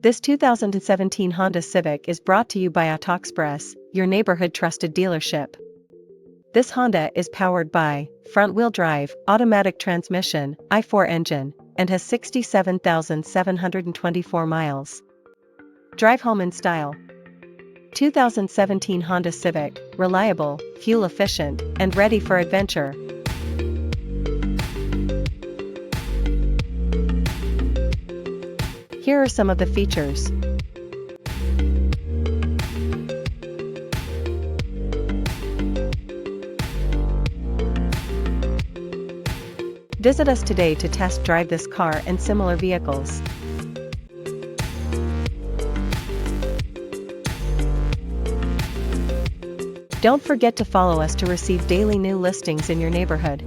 This 2017 Honda Civic is brought to you by AutoExpress, your neighborhood trusted dealership. This Honda is powered by front-wheel drive, automatic transmission, i4 engine, and has 67,724 miles. Drive home in style. 2017 Honda Civic, reliable, fuel-efficient, and ready for adventure. Here are some of the features. Visit us today to test drive this car and similar vehicles. Don't forget to follow us to receive daily new listings in your neighborhood.